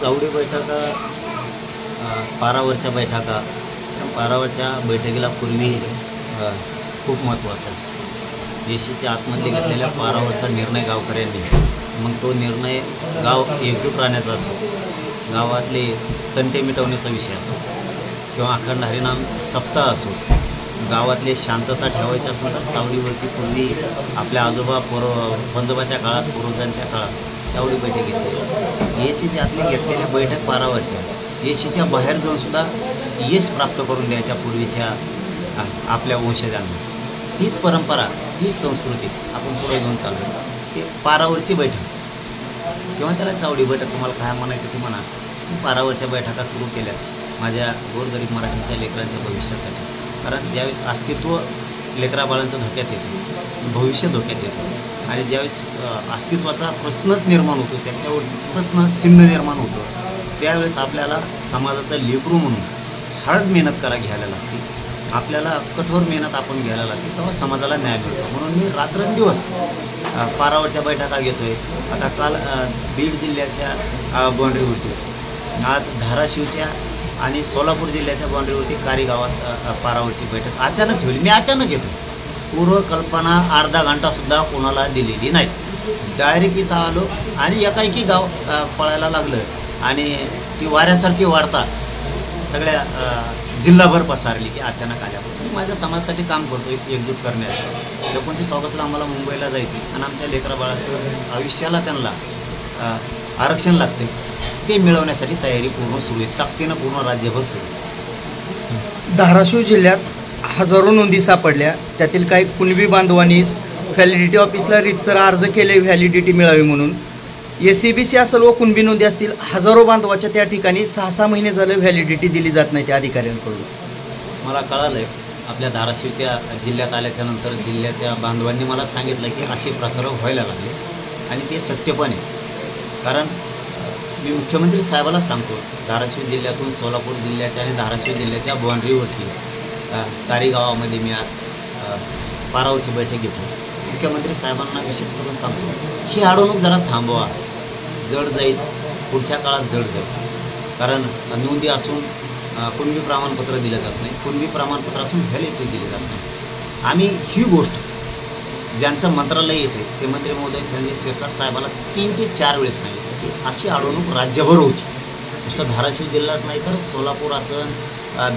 चावडी बैठका, पारावरच्या बैठका, पारावरच्या बैठकीला पूर्वी खूप महत्त्वाचं आहे. येशीच्या आतमध्ये घेतलेल्या पारावरचा निर्णय गावकऱ्यांनी, मग तो निर्णय गाव एकजूट राहण्याचा असो, गावातले तंटे मिटवण्याचा विषय असो, किंवा अखंड हरिनाम सप्ताह असो, गावातले शांतता ठेवायची असेल तर चावडीवरती पूर्वी आपल्या आजोबा पंजोबाच्या काळात, पूर्वजांच्या काळात चावडी बैठक घेतली. येशीच्या आतले घेतलेल्या बैठक पारावरच्या, येशीच्या बाहेर जाऊनसुद्धा यश प्राप्त करून द्यायच्या पूर्वीच्या आपल्या वंशजांना. तीच परंपरा, हीच संस्कृती आपण पुढे घेऊन चालू. ती पारावरची बैठक किंवा त्याला चावडी बैठक, तुम्हाला काय म्हणायचं ते म्हणा. पारावरच्या बैठका सुरू केल्या माझ्या गोरगरीब मराठीच्या लेकरांच्या भविष्यासाठी. कारण ज्यावेळेस अस्तित्व लेकराबाळांचं धोक्यात येतं, भविष्य धोक्यात येतं, आणि ज्यावेळेस अस्तित्वाचा प्रश्नच निर्माण होतो, त्याच्यावर प्रश्न चिन्ह निर्माण होतं, त्यावेळेस आपल्याला समाजाचं लेकरू म्हणून हार्ड मेहनत घ्यायला लागते. आपल्याला कठोर मेहनत आपण घ्यायला लागते, तेव्हा समाजाला न्याय मिळतो. म्हणून मी रात्रंदिवस पारावरच्या बैठका घेतो आहे. आता काल बीड जिल्ह्याच्या बाँड्रीवरती, आज धाराशिवच्या आणि सोलापूर जिल्ह्याच्या बाँड्रीवरती कारी गावात पारावरची बैठक अचानक ठेवली. मी अचानक घेतो, पूर्वकल्पना अर्धा घंटासुद्धा कोणाला दिलेली नाही. डायरेक्ट इथं आलो आणि एकाएकी गाव पळायला लागलं आणि ती वाऱ्यासारखी वाढता सगळ्या जिल्हाभर पसरली की अचानक आल्यापासून. माझ्या समाजासाठी काम करतो एकजूट करण्याचं. 29 ऑगस्टला आम्हाला मुंबईला जायचं आणि आमच्या लेकराबाळाचं आयुष्याला त्यांना आरक्षण लागते, ते मिळवण्यासाठी तयारी पूर्ण सुरू आहे, ताकदीनं पूर्ण राज्यभर सुरू. धाराशिव जिल्ह्यात हजारो नोंदी सापडल्या, त्यातील काही कुणबी बांधवांनी व्हॅलिडिटी ऑफिसला रीतसर अर्ज केले व्हॅलिडिटी मिळावी म्हणून. SCBC या सर्व कुणबी नोंदी असतील, हजारो बांधवाच्या त्या ठिकाणी 6-6 महिने झाले व्हॅलिडिटी दिली जात नाही त्या अधिकाऱ्यांकडून. मला कळालं आहे, आपल्या धाराशिवच्या जिल्ह्यात आल्याच्यानंतर जिल्ह्याच्या बांधवांनी मला सांगितलं की असे प्रकार व्हायला लागले आणि ते सत्य पण आहे. कारण मी मुख्यमंत्री साहेबाला सांगतो, धाराशिव जिल्ह्यातून सोलापूर जिल्ह्याच्या आणि धाराशिव जिल्ह्याच्या बाँड्रीवरती कारी गावामध्ये मी आज पारावरची बैठक घेतो. मुख्यमंत्री साहेबांना विशेष करून सांगतो, ही अडवणूक जरा थांबवा. जड जाईल, पुढच्या काळात जड जाईल. कारण नोंदी असून कुणबी प्रमाणपत्र दिलं जात नाही, कुणबी प्रमाणपत्र असून व्हॅलिडिटी दिली जात नाही. आम्ही ही गोष्ट ज्यांचं मंत्रालय येते ते मंत्री महोदय संजय शिरसाट साहेबाला 3 ते 4 वेळेस सांगितलं की अशी अडवणूक राज्यभर होती. नुसतं धाराशिव जिल्ह्यात नाही तर सोलापूर असन,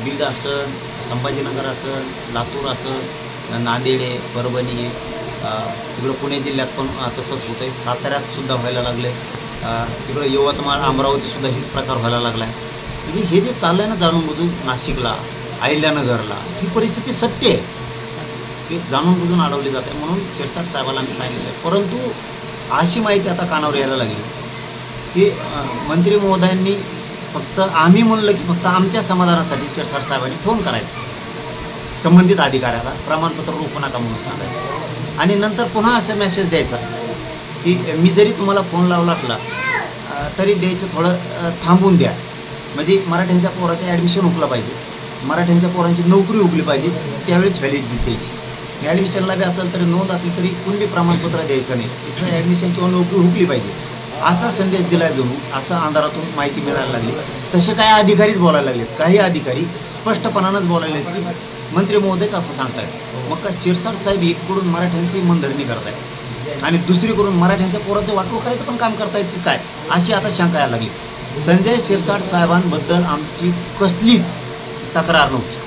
बीड असन, संभाजीनगर असन, लातूर असन, नांदेड आहे, परभणी आहे, तिकडं पुणे जिल्ह्यात पण तसंच होतं आहे. साताऱ्यातसुद्धा व्हायला लागलं आहे, तिकडं यवतमाळ, अमरावतीसुद्धा हीच प्रकार व्हायला लागला आहे. म्हणजे हे जे चाललं आहे ना जाणून बुजून, नाशिकला, अहिल्यानगरला, ही परिस्थिती सत्य आहे की जाणून बुजून अडवली जाते. म्हणून शिरसाट साहेबाला आम्ही सांगितलं आहे. परंतु अशी माहिती आता कानावर यायला लागली की मंत्री महोदयांनी फक्त आम्ही म्हणलं की फक्त आमच्या समाधानासाठी शिरसाट साहेबांनी फोन करायचा संबंधित अधिकाऱ्याला, प्रमाणपत्र रोखू नका म्हणून सांगायचं, आणि नंतर पुन्हा असा मेसेज द्यायचा की मी जरी तुम्हाला फोन लावला असला तरी द्यायचं, थोडं थांबून द्या. म्हणजे मराठ्यांच्या पोराचं ॲडमिशन उकलं पाहिजे, मराठ्यांच्या पोरांची नोकरी उगली पाहिजे, त्यावेळेस व्हॅलिडिटी द्यायची. ॲडमिशनला बी असेल तरी नोंद असली तरी कुणबी प्रमाणपत्र द्यायचं नाही, तिचं ॲडमिशन किंवा नोकरी हुकली पाहिजे असा संदेश दिला जणू. असं अंधारातून माहिती मिळायला लागली. तसे काही अधिकारीच बोलायला लागलेत, काही अधिकारी स्पष्टपणानंच बोलायला लागलेत की मंत्री महोदयच असं सांगतायत. मग का शिरसाट साहेब एककडून मराठ्यांची मनधरणी करतायत आणि दुसरीकडून मराठ्यांच्या पोराचं वाटोळ करायचं पण काम करतायत की काय, अशी आता शंका यायला लागली. संजय शिरसाट साहेबांबद्दल आमची कसलीच तक्रार नव्हती,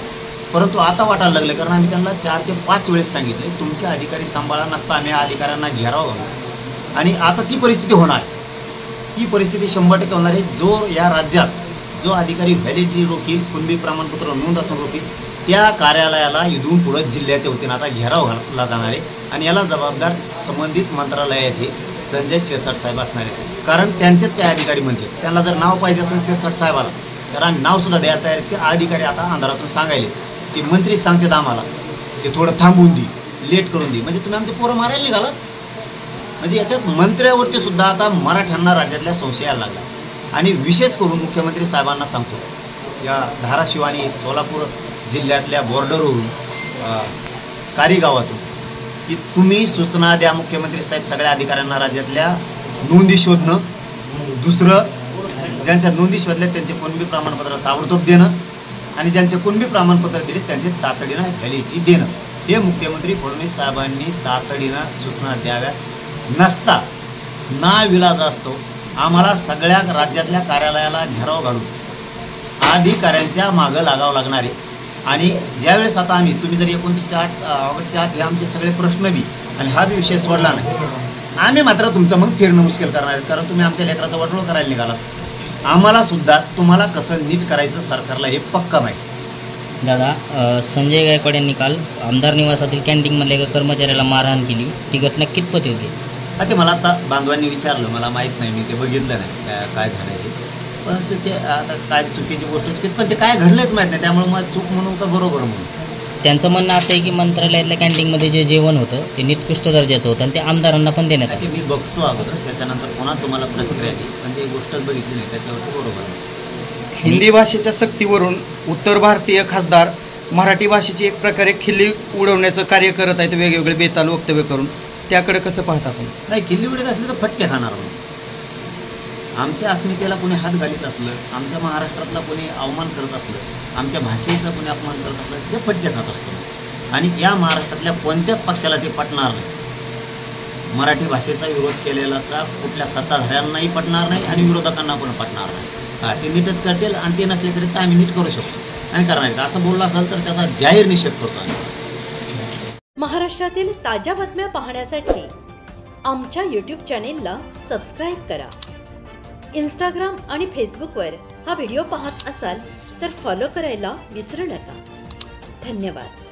परंतु आता वाटायला लागले. कारण आम्ही त्यांना 4 ते 5 वेळेस सांगितले तुमचे अधिकारी सांभाळा नसता आम्ही अधिकाऱ्यांना घेराव घालू. आणि आता ती परिस्थिती होणार, ती परिस्थिती 100% होणार आहे. जो या राज्यात जो अधिकारी व्हॅलिडिटी रोखील, कुणबी प्रमाणपत्र नोंद असून रोखील, त्या कार्यालयाला इथून पुढं जिल्ह्याच्या वतीनं आता घेराव घातला जाणार आहे. आणि याला जबाबदार संबंधित मंत्रालयाचे संजय शिरसाट साहेब असणार आहेत. कारण त्यांचेच काही अधिकारी म्हणते, त्यांना जर नाव पाहिजे असेल शिरसाट साहेबाला तर आम्ही नावसुद्धा द्यायला तयार. ते अधिकारी आता अंधारातून सांगायले की मंत्री सांगतात आम्हाला ते थोडं थांबवून दे, लेट करून दे, म्हणजे तुम्ही आमचे पोरं मारायला निघालात. म्हणजे याच्यात मंत्र्यावरती सुद्धा आता मराठ्यांना राज्यातल्या संशय यायला लागला. आणि विशेष करून मुख्यमंत्री साहेबांना सांगतो, या धाराशिव आणि सोलापूर जिल्ह्यातल्या बॉर्डरवरून कारी गावातून की तुम्ही सूचना द्या मुख्यमंत्री साहेब सगळ्या अधिकाऱ्यांना राज्यातल्या नोंदी शोधणं. दुसरं ज्यांच्या नोंदी शोधल्या त्यांचे कुणबी प्रमाणपत्र ताबडतोब देणं आणि ज्यांचे कुणबी प्रमाणपत्र दिले त्यांचे तातडीनं व्हॅलिडिटी देणं, हे मुख्यमंत्री फडणवीस साहेबांनी तातडीनं सूचना द्याव्या. नसता नाविलाज असतो आम्हाला सगळ्या राज्यातल्या कार्यालयाला घेराव घालून अधिकाऱ्यांच्या मागं लागावं लागणार आहे. आणि ज्यावेळेस आता तुम्ही जर 29 ऑगस्टच्या आत हे आमचे सगळे प्रश्न बी आणि हा बी विषय सोडला नाही, आम्ही मात्र तुमचं मग फिरणं मुश्किल करणार आहे. कारण तुम्ही आमच्या लेकराचा वाटोळ करायला निघाला. आम्हाला सुद्धा तुम्हाला कसं नीट करायचं सरकारला हे पक्का माहिती. दादा, संजय गायकवाड यांनी काल आमदार निवासातील कॅन्टीनमधल्या एका कर्मचाऱ्याला मारहाण केली, ती घटना कितपत होती? ते मला आता बांधवांनी विचारलं, मला माहीत नाही, मी ते बघितलं नाही काय झालं ते. पण ते आता काय चुकीची गोष्ट, पण ते काय घडलंच माहीत नाही, त्यामुळे मग चूक म्हणून का बरोबर म्हणून. त्यांचं म्हणणं असं आहे की मंत्रालयातल्या कॅन्टीनमध्ये जे जेवण होतं ते निकृष्ट दर्जाचं होतं आणि ते आमदारांना पण देण्यात ते मी बघतो अगोदर, त्याच्यानंतर पुन्हा तुम्हाला प्रतिक्रिया दिली, पण ते गोष्टच बघितली नाही, त्याच्यावरती बरोबर आहे. हिंदी भाषेच्या सक्तीवरून उत्तर भारतीय खासदार मराठी भाषेची एक प्रकारे खिल्ली उडवण्याचं कार्य करत आहेत, वेगवेगळे बेताल वक्तव्य करून. त्याकडे कसं पाहता आपण? नाही, खिल्ली उडत असली तर फटके खाणार आहोत. आमच्या अस्मितेला कोणी हात घालीत असलं, आमच्या महाराष्ट्रातला कोणी अवमान करत असलं, आमच्या भाषेचा कोणी अपमान करत असलं, ते फटके खात असतो. आणि या महाराष्ट्रातल्या कोणत्याच पक्षाला ते पटणार नाही. मराठी भाषेचा विरोध केलेलाचा कुठल्या सत्ताधाऱ्यांनाही पटणार नाही आणि विरोधकांना पण पटणार नाही. ते नीटच करतील आणि ते नसले तरी तर आम्ही नीट करू शकतो आणि करणार. असं बोललं असेल तर त्याचा जाहीर निषेध करतो आम्ही. महाराष्ट्रातील ताज्या बातम्या पाहण्यासाठी आमच्या यूट्यूब चॅनेलला सबस्क्राईब करा. इंस्टाग्राम आणि फेसबुकवर हा व्हिडिओ पाहत असाल तर फॉलो करायला विसरू नका. धन्यवाद.